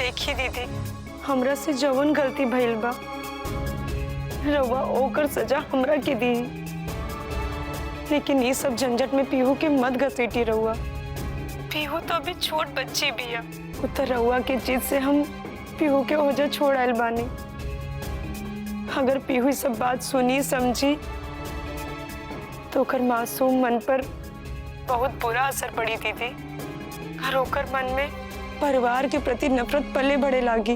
देखी दीदी, हमरा से जवन गलती भइल बा रउआ ओकर सजा हमरा के दी, लेकिन ये सब झंझट में पीहू के मत घसीटी रउआ। पीहू तो अभी छोट बच्ची भी है, तो रउआ के जिद से हम पीहू के ओझा छोड़ आयल बानी। अगर पीहू सब बात सुनी समझी तो ओकर मासूम मन पर बहुत बुरा असर पड़ी दीदी, और ओकर मन में परिवार के प्रति नफरत पले बढ़े लागी।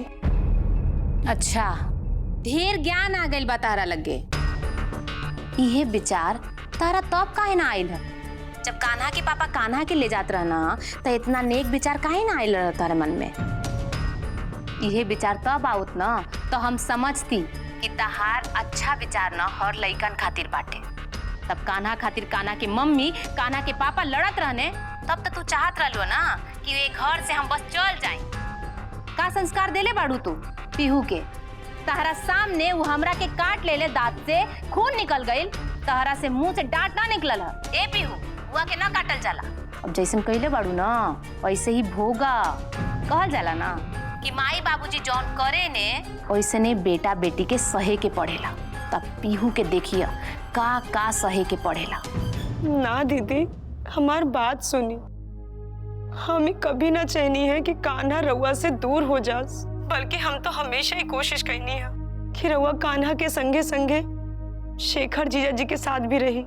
अच्छा, ढेर ज्ञान आ गइल बा तारा लगे। इहे विचार तारा तब काहे ना आइल है? जब कान्हा के पापा कान्हा के ले जात रहना तो इतना नेक विचार काहे ना आइल रहा तारा मन में? इहे विचार तब आउत ना तो हम समझती कि तहार अच्छा विचार ना हर लइकन खातिर बाटे। तब कान्हा खातिर कान्हा के मम्मी कान्हा के पापा लड़त रहने, तब तो तू चाहत रहलो ना कि वे घर से हम बस चल जाएं। का संस्कार देले बाड़ू तू पीहू के? तहरा सामने वो हमरा के काट ले दांत से खून निकल गइल, तहरा से मुंह से डांट ना निकलल है। ए पीहू, हुआ के ना काटल जाला। अब जैसन कइले बाड़ू ना वैसे ही भोगा। कहल जाला ना कि माई बाबूजी जौन करे ने वैसे ने बेटा बेटी के सहे के पड़ेला। तब पीहू के देखिए का सहे के पड़ेला। ना दीदी, हमार बात सुनी। हमें कभी ना चाहिए है कि कान्हा रउआ से दूर हो जास, बल्कि हम तो हमेशा ही कोशिश करनी है कि रउआ कान्हा के संगे संगे शेखर जीजा जी के साथ भी रही।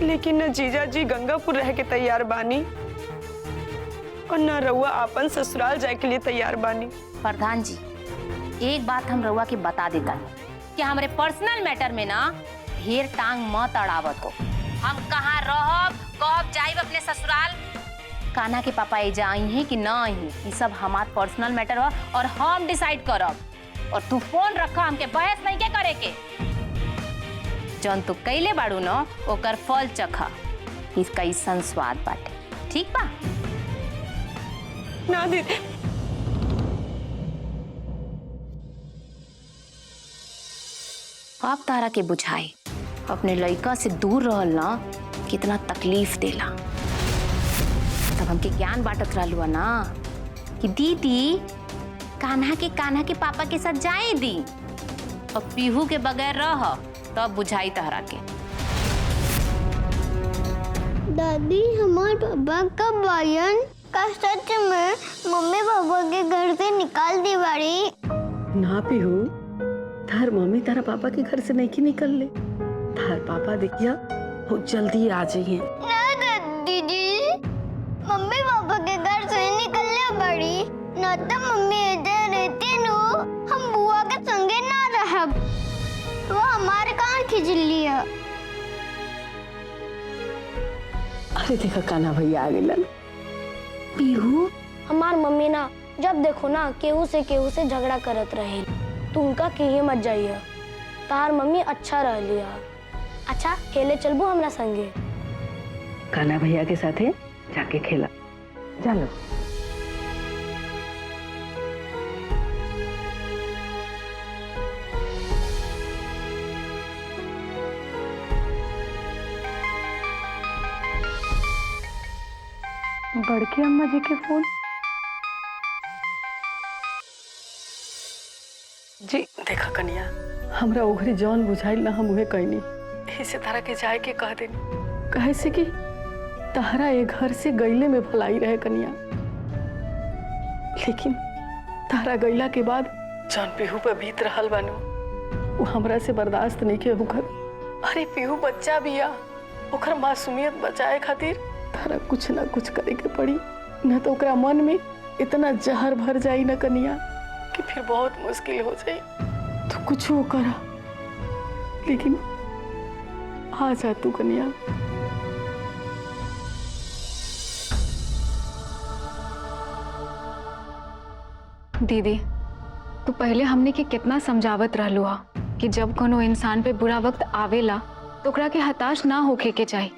लेकिन न जीजा जी गंगापुर रह के तैयार बानी और न रउआ अपन ससुराल जाए के लिए तैयार बानी। प्रधान जी, एक बात हम रउआ के बता देता कि हमारे पर्सनल मैटर में ना ढेर टांग मत अड़ावत हो। हम कहाँ रहब कब जाइब अपने ससुराल, कान्हा के पापा एजा आई हैं कि ना आई हैं, ये सब हमार पर्सनल मैटर है और हम डिसाइड करब। और तू फोन रखा, हमके बहस नहीं के करे के। जौन तू कैले बाड़ू न ओकर फल चखा, इसका कैसन स्वाद बाटे। ठीक बा? ना दीदी, आप तारा के बुझाई अपने लड़का से दूर रहल ना कितना तकलीफ देला। तब हमके ज्ञान बांटत रहलुआ ना कि दीदी कान्हा के पापा के साथ जाए दी और पीहू के बगैर रह, तब बुझाई तहरा के। दादी, हमारे पापा कब आयन? का सच में मम्मी पापा के घर से निकाल दी बाड़ी? ना पीहू, तार मम्मी तारा पापा के घर से नहीं निकल ले। तार पापा देखिया वो जल्दी आ जाइए। ना दादी जी, मम्मी पापा के घर से निकलने बड़ी ना तो मम्मी इधर रहती नो, हम बुआ के संगे ना रहब। वो हमारे कहाँ खिंच लिया। अरे देखा कान्हा भैया आ गइलन। पीहू, हमार मम्मी ना जब देखो ना केहू से झगड़ा करत रहे, तुमका कहीं मत जाइए। तार मम्मी अच्छा रह लिया। अच्छा, खेले चलबू हमरा संगे? कान्हा भैया के साथे जाके खेला चलो। बड़की अम्मा जी के फोन। जी देखा कन्या, हमरा ओघरी जौन बुझाइल ना हम उहे कहनी। इसे तारा के जाए के कह देनी, कहे से कि तारा ये घर से गईले में भलाई रहे कन्या। लेकिन तारा गईला के बाद जौन पीहू पे बीत रहल बानू वो हमरा से बर्दाश्त नहीं के होकर। अरे पीहू बच्चा बिया, ओकर मासूमियत बचाए खातिर तारा कुछ ना कुछ करे के पड़ी, न तो ओकरा मन में इतना जहर भर जाई ना कन्या कि फिर बहुत मुश्किल हो जाई। तो कुछ हो करा, लेकिन आ जा तू कन्या। दीदी, तो पहले हमने के कितना समझावत रहलू हा कि जब कोनो इंसान पे बुरा वक्त आवेला तो ओकरा के हताश ना होके के चाहिए,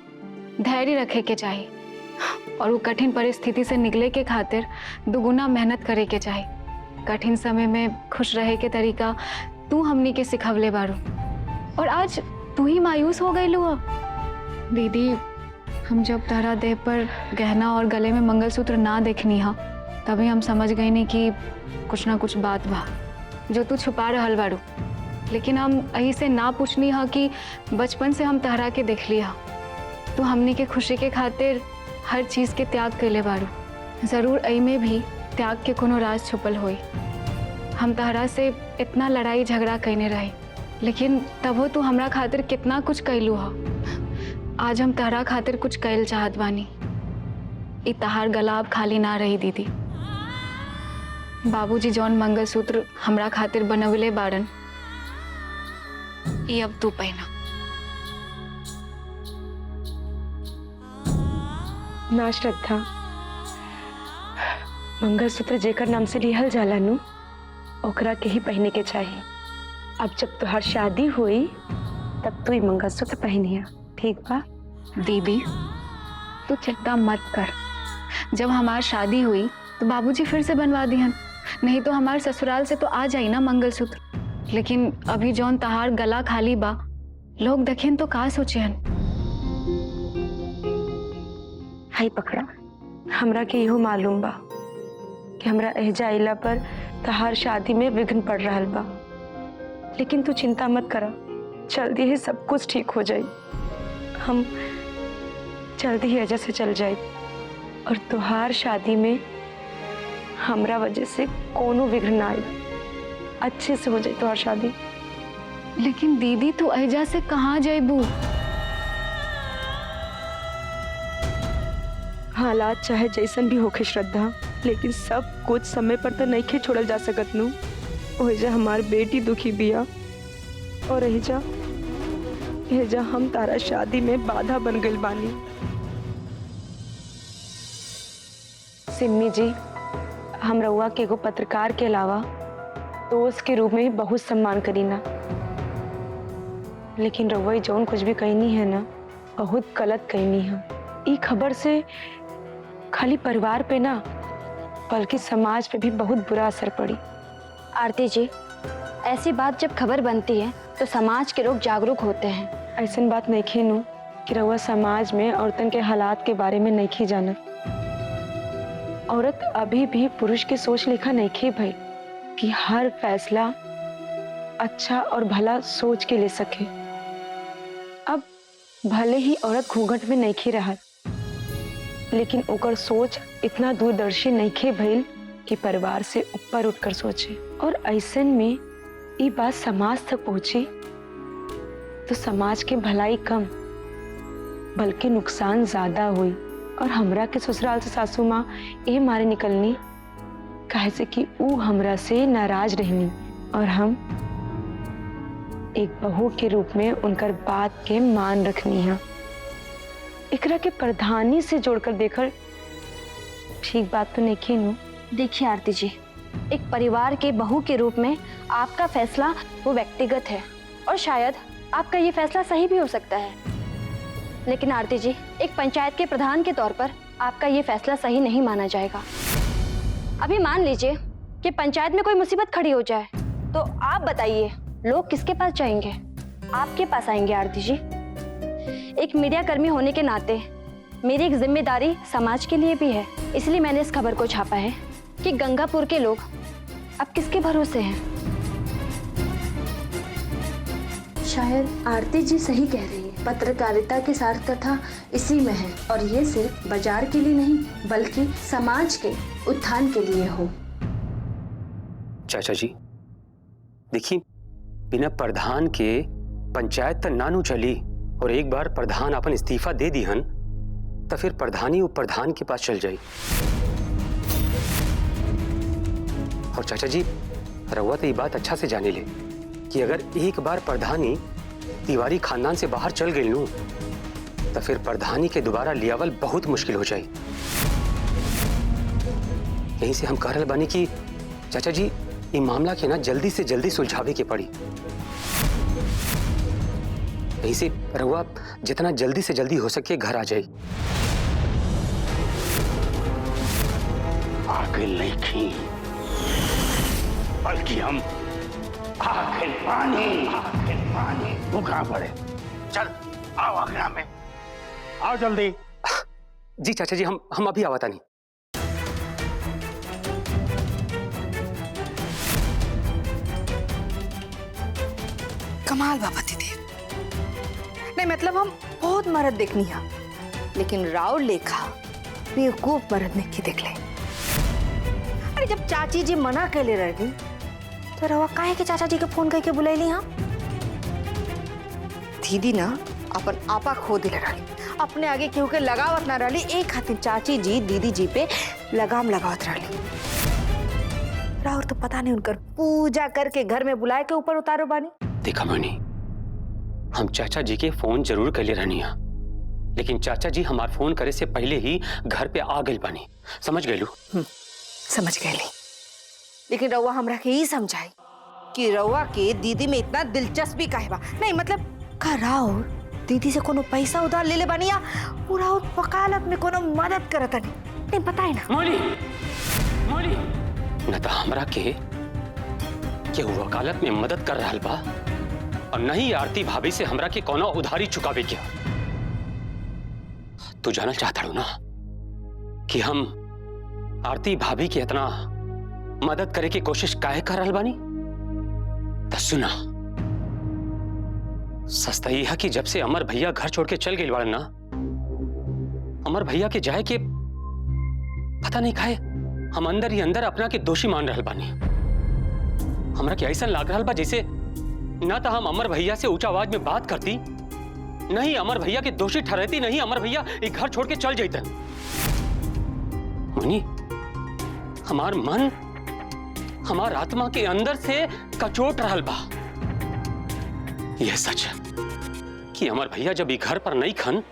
धैर्य रखे के चाहिए और वो कठिन परिस्थिति से निकले के खातिर दुगुना मेहनत करे के चाहिए। कठिन समय में खुश रहे के तरीका तू हमनी के सिखवले बारू और आज तू ही मायूस हो गई लुआ। दीदी, हम जब तारा देह पर गहना और गले में मंगलसूत्र ना देखनी हा तभी हम समझ गए नहीं कि कुछ ना कुछ बात बा जो तू छुपा रहल बारू। लेकिन हम यही से ना पूछनी हा कि बचपन से हम तहरा के देख लिया तू हमनी के खुशी के खातिर हर चीज के त्याग कैले बारू। जरूर एही में भी त्याग के कोनो राज छुपल होई। हम तहरा से इतना लड़ाई झगड़ा कैने रहे, लेकिन तबो तू हमरा खातिर कितना कुछ कैलू हा। आज हम तहरा खातिर कुछ कैल चाहत बानी। ई तहार गला अब खाली ना रही दीदी। बाबूजी जौन मंगलसूत्र हमरा खातिर बनवले बाड़न, ये अब तू पहना। ना श्रद्धा, मंगलसूत्र जेकर नाम से लिहल जाला नु ओकरा के ही पहने के चाहिए। अब जब तुहार शादी हुई तब तू ही मंगलसूत्र पहनिया, ठीक बा? दीदी तू चिंता मत कर। जब हमार शादी हुई तो बाबूजी फिर से बनवा दिहन, नहीं तो हमार ससुराल से तो आ जाई ना मंगलसूत्र। लेकिन अभी जौन तहार गला खाली बा, लोग देखें तो का सोचेहन। हाय पकड़ा, हमरा के इहो मालूम बा कि हमरा एहजा आइला पर तहार शादी में विघ्न पड़ रहल बा। लेकिन तू चिंता मत करा, जल्दी ही सब कुछ ठीक हो जाई। हम जल्दी ही एहजा से चल जाए और तुहार शादी में हमरा वजह से कोनो विघ्न ना आए, अच्छे से हो जाए तुहार शादी। लेकिन दीदी तू एहजा से कहाँ जाइबू? हालात चाहे जैसन भी होखे श्रद्धा, लेकिन सब कुछ समय पर तो नहीं खे छोड़ल जा सकत नु। ओहिजा हमार बेटी दुखी बिया और एहिजा हम तारा शादी में बाधा बन गइल बानी। सिम्मी जी, हम रउआ के एगो पत्रकार के अलावा दोस्त के रूप में भी बहुत सम्मान करीना, लेकिन रउआ जौन कुछ भी कहनी है ना, बहुत गलत कहनी है। ई खबर से खाली परिवार पे ना बल्कि समाज पे भी बहुत बुरा असर पड़ी। आरती जी, ऐसी बात जब खबर बनती है तो समाज के लोग जागरूक होते हैं। ऐसन बात नहीं खीनू कि रउआ समाज में औरतन के हालात के बारे में नहीं खी जाना। औरत अभी भी पुरुष के सोच लेखा नहीं खे भाई कि हर फैसला अच्छा और भला सोच के ले सके। अब भले ही औरत घूंघट में नहीं खी रहा, लेकिन ओकर सोच इतना दूरदर्शी नहीं खे भइल कि परिवार से ऊपर उठकर सोचे। और ऐसन में ये बात समाज तक पहुंची तो समाज के भलाई कम बल्कि नुकसान ज्यादा हुई। और हमरा के ससुराल से सासू माँ ये मारे निकलनी काहे से कि ऊ हमरा से नाराज रहनी और हम एक बहू के रूप में उनकर बात के मान रखनी है। एकरा के प्रधानी से जोड़कर देखकर ठीक बात तो नहीं खीनू। देखिए आरती जी, एक परिवार के बहू के रूप में आपका फैसला वो व्यक्तिगत है और शायद आपका ये फैसला सही भी हो सकता है, लेकिन आरती जी, एक पंचायत के प्रधान के तौर पर आपका ये फैसला सही नहीं माना जाएगा। अभी मान लीजिए कि पंचायत में कोई मुसीबत खड़ी हो जाए तो आप बताइए लोग किसके पास जाएंगे? आपके पास आएंगे आरती जी। एक मीडिया कर्मी होने के नाते मेरी एक जिम्मेदारी समाज के लिए भी है, इसलिए मैंने इस खबर को छापा है कि गंगापुर के लोग अब किसके भरोसे हैं। शायद आरती जी सही कह रही है, पत्रकारिता की सार्थकता इसी में है और ये सिर्फ बाजार के लिए नहीं बल्कि समाज के उत्थान के लिए हो। चाचा जी देखिए, बिना प्रधान के पंचायत तो नानू चली और एक बार प्रधान अपन इस्तीफा दे दी हन तो फिर प्रधानी उप प्रधान के पास चल जाई। और चाचा जी रउआ तो ये बात अच्छा से जाने ले कि अगर एक बार प्रधानी तिवारी खानदान से बाहर चल गई लूं तो फिर प्रधानी के दोबारा लियावल बहुत मुश्किल हो जाए। यहीं से हम कह रहे बानी कि चाचा जी ये मामला के ना जल्दी से जल्दी सुलझावे के पड़ी। यहीं से रउआ जितना जल्दी से जल्दी हो सके घर आ जाए। आगे नहीं बल्कि हम आखिर पानी तू कहां पड़े? चल आओ आगरा में, आओ जल्दी। जी चाचा जी हम अभी आवाता नहीं। कमाल बा पतिदेव। नहीं मतलब हम बहुत मर्द देखनी है, लेकिन राव लेखा बेवकूफ मर्द नहीं देख ले। अरे जब चाची जी मना कर ले रही तो रवा काहे के चाचा जी के फोन करके बुलैली हाँ? दीदी ना अपन आपा खो दिले रही, अपने आगे केहू के लगावत ना रही, एक खातिर चाची जी दीदी जी पे लगाम लगावत रही। राहुल तो पता नहीं उनकर पूजा करके घर में बुलाए के ऊपर उतारो बानी। देखा मोहिनी, हम चाचा जी के फोन जरूर कर ले रहनी है, लेकिन चाचा जी हमार फोन करे से पहले ही घर पे आ गई बानी। समझ गए लू? समझ गए ली। लेकिन रउआ हमरा के ही समझाई कि रउआ के दीदी में इतना दिलचस्पी काहे बा। नहीं मतलब का राउर दीदी से कोनो पैसा उधार ले ले बानी या पूरा वकालत में कोनो मदद करत नहीं बताए ना। मोहिनी, मोहिनी, न तो हमरा के वकालत में मदद कर रहा बा और नहीं आरती भाभी से हमरा के कोनो उधारी चुकावे क्या। तू जानल चाहता हूं ना कि हम आरती भाभी की इतना मदद करे की कोशिश काहे कर रहा बानी? तो सुना, सस्ता ही है कि जब से अमर भैया घर छोड़ के चल गए बाड़न ना, अमर भैया के जाए के पता नहीं काहे हम अंदर ही अंदर अपना के दोषी मान रहा बानी। हमरा के ऐसा लाग रहा बा जैसे ना तो हम अमर भैया से ऊंचा आवाज में बात करती, नहीं अमर भैया के दोषी ठहरती, नहीं अमर भैया एक घर छोड़ के चल जाते। मनी, हमार मन, हमार आत्मा के अंदर से कचोट रहा बा। यह सच है कि अमर भैया जब ये घर पर नहीं खन,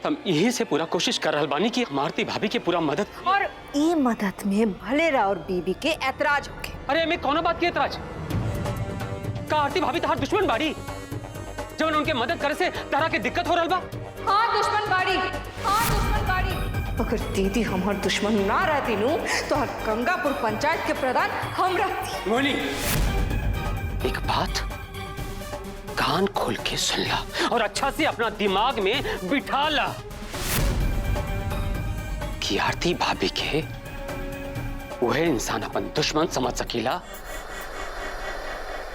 हम यही से पूरा कोशिश कर रहा बानी कि आरती भाभी के पूरा मदद, और ये मदद में भले और बीबी के ऐतराज होके। अरे मैं कौन बात की ऐतराज? का आरती भाभी तहार दुश्मन बाड़ी जब उनके मदद करे से तारा के दिक्कत हो रहा बा? हाँ दुश्मन बाड़ी, हाँ दुश्मन बाड़ी। अगर दीदी हमार दुश्मन ना रहती नू तो हर गंगापुर पंचायत के प्रधान हम रहती। मोहिनी, एक बात कान खोल के सुन ला और अच्छा से अपना दिमाग में बिठा ला कि आरती भाभी के वह इंसान अपन दुश्मन समझ सकीला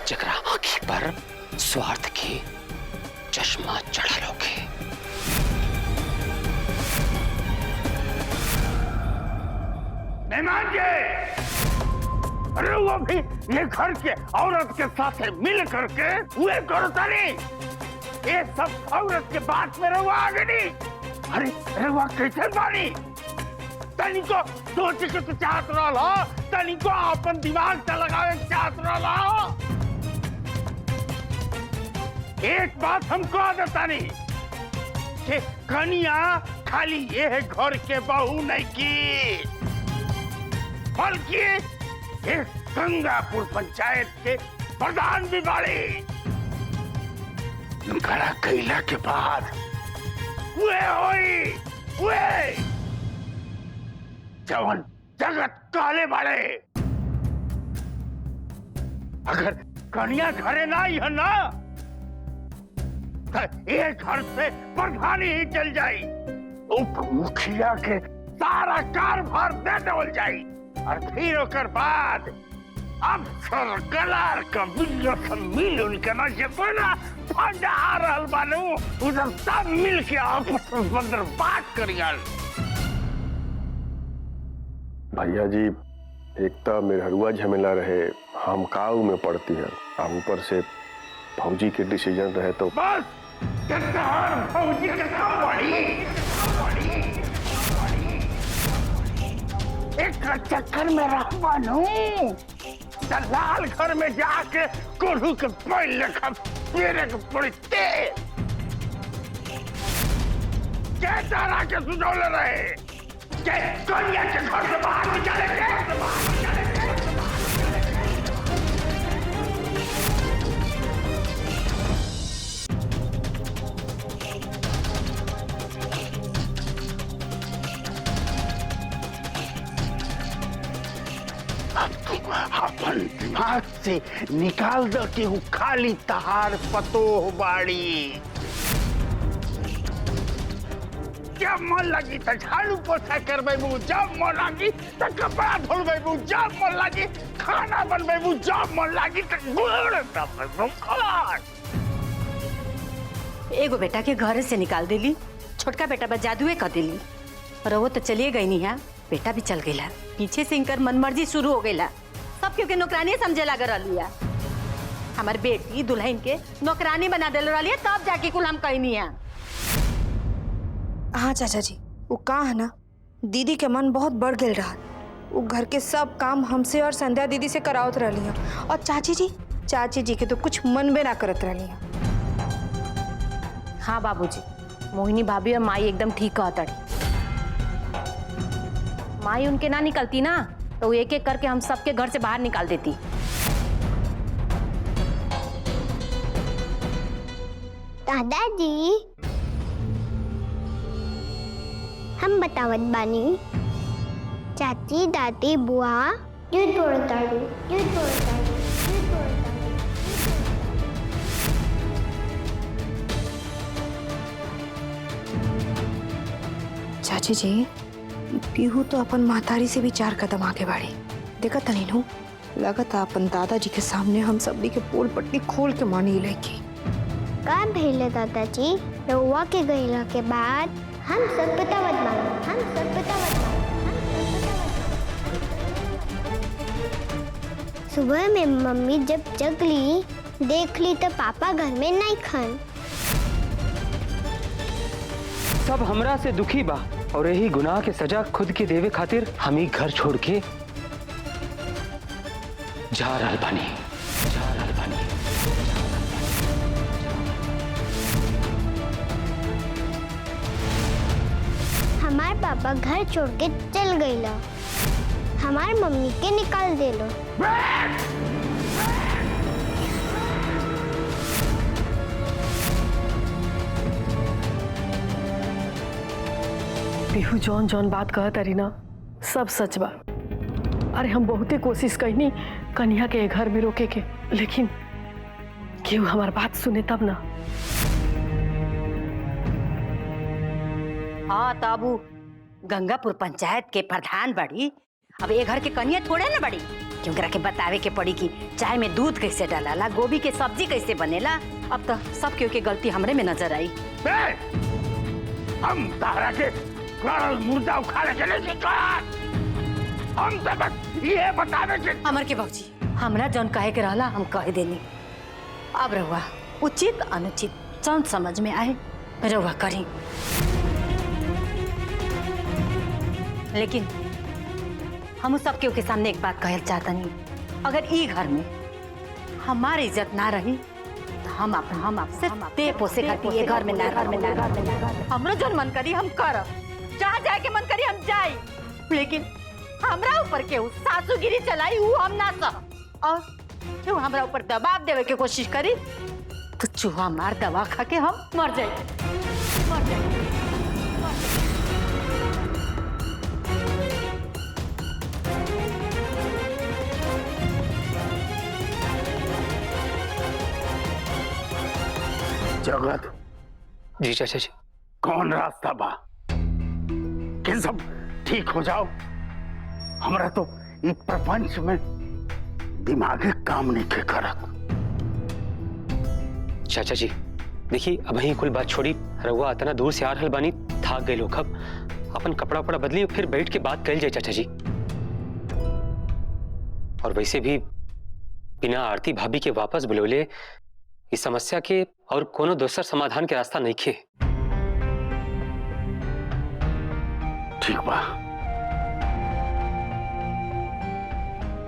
जकरा आंखी पर स्वार्थ के चश्मा चढ़ा लोगे। मेहमान जी, अरे वो भी ये घर के औरत के साथ मिल करके वे करो तानी, ये सब औरत के बात में रहुआ आगे नहीं। अरे रहुआ कैसे बानी? तनी को सोच के तो चाहत रहा, तनी को अपन दिमाग से लगावे चाहत रहा। एक बात हमको आदत नहीं कि कनिया खाली ये घर के बहू नहीं की, बल्कि एक गंगापुर पंचायत के प्रधान भी बाड़े। घड़ा कैला के बाद वे होई वे जवन जगत काले बाड़े। अगर कन्या घरे ना ही है ना तो एक घर से प्रधानी ही चल जाई, उप मुखिया के सारा कारभार दे देवल जाई और फिर ओकर बाद अफसर कलार का मिल उनके ना से बड़ा फंडा आ रहल बानू, उधर सब मिल के आपस में अंदर बात करियल। भैया जी, एक तो मेहरुआ झमेला रहे, हम काऊ में पड़ती है, अब ऊपर से फौजी के डिसीजन रहे तो बस फौजी के काम बड़ी एक चक्कर में रहबानू, दलाल घर में जाके कोल्हू के पैर लेखा पेरे के पड़ते क्या तारा के सुझौले रहे के कन्या के घर से बाहर निकाले के। अपन दिमाग से निकाल दो कि वो खाली तहार पतो बाड़ी। जब मन लगी तो झाड़ू पोछा करबेबू, जब मन लगी तो कपड़ा धोबेबू, जब मन लगी खाना बनबेबू, जब मन लगी तो गुड़ दबेबू। एगो बेटा के घर से निकाल देली, छोटका बेटा बस जादुए कर देली, और वो तो चलिए गई नहीं है, बेटा भी चल गई। पीछे से इनकर मनमर्जी शुरू हो गई। सब क्योंकि नौकरानी समझे लग रही है। हमार बेटी दुल्हन के नौकरानी बना दिल रही है, तब जाके कुल हम कहनी है। हाँ चाचा जी, वो कहा है ना, दीदी के मन बहुत बढ़ गए रहा। वो घर के सब काम हमसे और संध्या दीदी से करावत रही है, और चाची जी के तो कुछ मन में ना करत रही है। हाँ बाबूजी, मोहिनी भाभी और माई एकदम ठीक कहता। माई उनके ना निकलती ना तो वो एक एक करके हम सबके घर से बाहर निकाल देती। दादाजी, हम बतावत बानी, चाची दादी बुआ युद्ध बोलताड़ू। चाची जी, पीहू तो अपन महतारी से भी 4 कदम आगे बढ़ी। देखा तनी नु, लगता अपन दादाजी के सामने हम सबनी के पोल पट्टी खोल के मानी लेगी। का भइले दादाजी, रउआ के गईला के बाद हम सब बतावत बानी। सुबह में मम्मी जब जगली देख ली तो पापा घर में नहीं खन। सब हमरा से दुखी बा और यही गुनाह के सजा खुद के देवे खातिर हम ही घर छोड़ के जा रहल बानी। हमार पापा घर छोड़ के चल गईला, हमार मम्मी के निकाल देलो। पीहू जौन जौन बात कहत अरी ना, सब सच बा। अरे हम बहुते कोशिश कईनी कन्या के घर में रोके के, लेकिन केहू हमार बात सुने तब ना। हाँ ताबू, गंगापुर पंचायत के प्रधान बड़ी, अब ये घर के कन्या थोड़े ना बड़ी, क्योंकि के बतावे के पड़ी कि चाय में दूध कैसे डाला, गोभी के सब्जी कैसे बनेला। अब तो सब क्यों के गलती हमरे में नजर आई। हम तारा के गड़ल मुर्दा उखाड़े के नहीं सिखात। हम तो बस ये बतावे के अमर के बाबूजी, हमरा जौन कहे के रहला हम कह देनी। अब रहुआ उचित अनुचित जौन समझ में आए रहुआ करी, लेकिन हम सब के सामने एक बात कहल चाहता नहीं, अगर ई घर में हमारी इज्जत ना रही तो हम आपसे ते पोसे खाती ये घर में ना। हमरो जौन मन करी हम करब, जहाँ जाए के मन करी हम जाई, लेकिन हमरा ऊपर केहू सासुगिरी चलाई वो हम ना सह, और केहू हमरा ऊपर दबाव देवे के कोशिश करी तो चूहा मार दवा खा के हम मर जाए। जगत जी चाचा जी, कौन रास्ता बा कि सब ठीक हो जाओ? हमरा तो इस प्रपंच में दिमागी काम नहीं के करत। चाचा जी देखिए, अब ही कुल बात छोड़ी, रहुआ इतना दूर से आ रहल बानी, थाक गए लोग। अब अपन कपड़ा उपड़ा बदली फिर बैठ के बात कल जाए चाचा जी। और वैसे भी बिना आरती भाभी के वापस बुलौले इस समस्या के और कोनो दोसर समाधान के रास्ता नहीं खे। ठीक बा,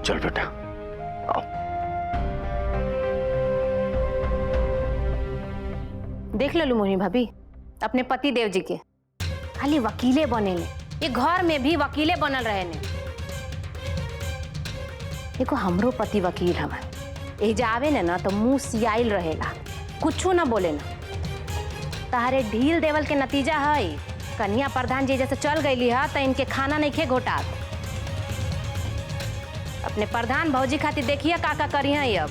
चल बेटा आओ। देख लो मोहिनी भाभी, अपने पति देव जी के खाली वकीले बनेले, ये घर में भी वकीले बनल रहे ने। देखो हमरो पति वकील हमारे, एजा आवे ने ना तो मुंह सियाइल रहेला, कुछो ना बोले ना। तारे ढील देवल के नतीजा है कन्या प्रधान जी जैसे चल गई है तो इनके खाना नहीं खे घोटात। अपने प्रधान भौजी खातिर देखिए का करी है अब।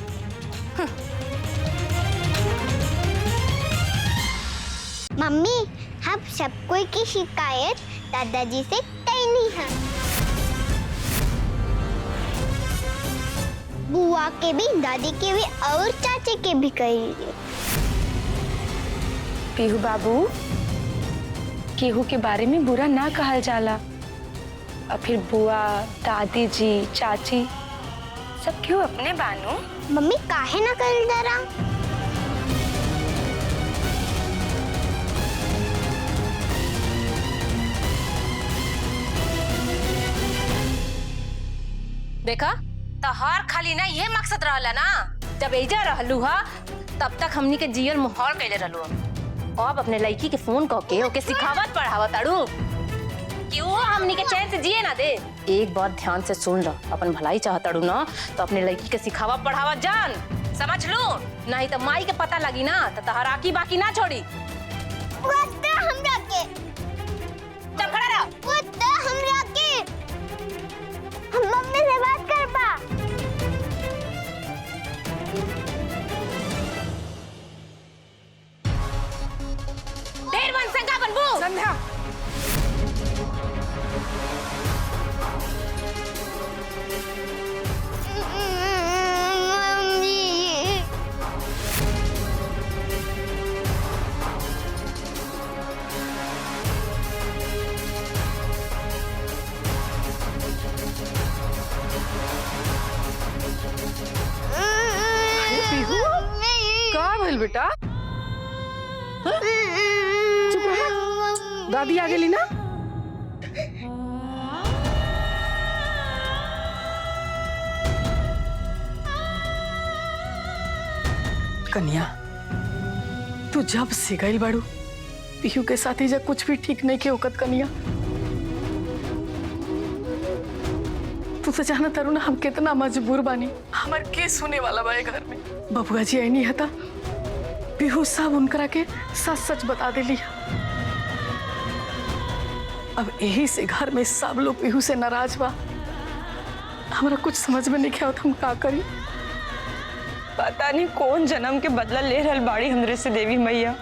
मम्मी, हम सब कोई की शिकायत दादाजी से करनी है। बुआ के भी, दादी के भी और चाचे के भी करेंगे। पीहू बाबू, केहू के बारे में बुरा ना कहल जाला। और फिर बुआ, दादी जी, चाची सब क्यों अपने बानू। मम्मी काहे ना कल जरा। देखा तहार खाली ना ये मकसद रहला ना, जब एजा रहलू हा तब तक हमनी के जियल मुहौल कैले रहलू। अब अपने लड़की के फोन करके ओके सिखावत पढ़ावत ताड़ू कि वो हमनी के चैन से जिए ना दे। एक बात ध्यान से सुन लो, अपन भलाई चाहताड़ू ना तो अपने लड़की के सिखावा पढ़ावा जान, समझ लो, नहीं तो माई के पता लगी ना तो तहार आकी बाकी ना छोड़ी। हमरा के चल खड़ा रह। हमरा के हम मम्मी से बात कर पा। ढेर मन संगा बनबू संध्या का भइल बेटा? चुप रह, दादी आ गेली ना। कन्या, तू जब से गई बाड़ू पीहू के साथ ही जब कुछ भी ठीक नहीं के ओकत कन्या। तू तो जाना तारू ना हम कितना मजबूर बानी, हमार के सुने वाला बा घर में। बबुआ जी आई नहीं हता, पीहू सब उनकरा के सच सच बता देली। अब यही से घर में सब लोग पीहू से नाराज बा। हमारा कुछ समझ में नहीं आवत हम का करी। पता नहीं कौन जन्म के बदला ले रहल बाड़ी हमरे से देवी मैया।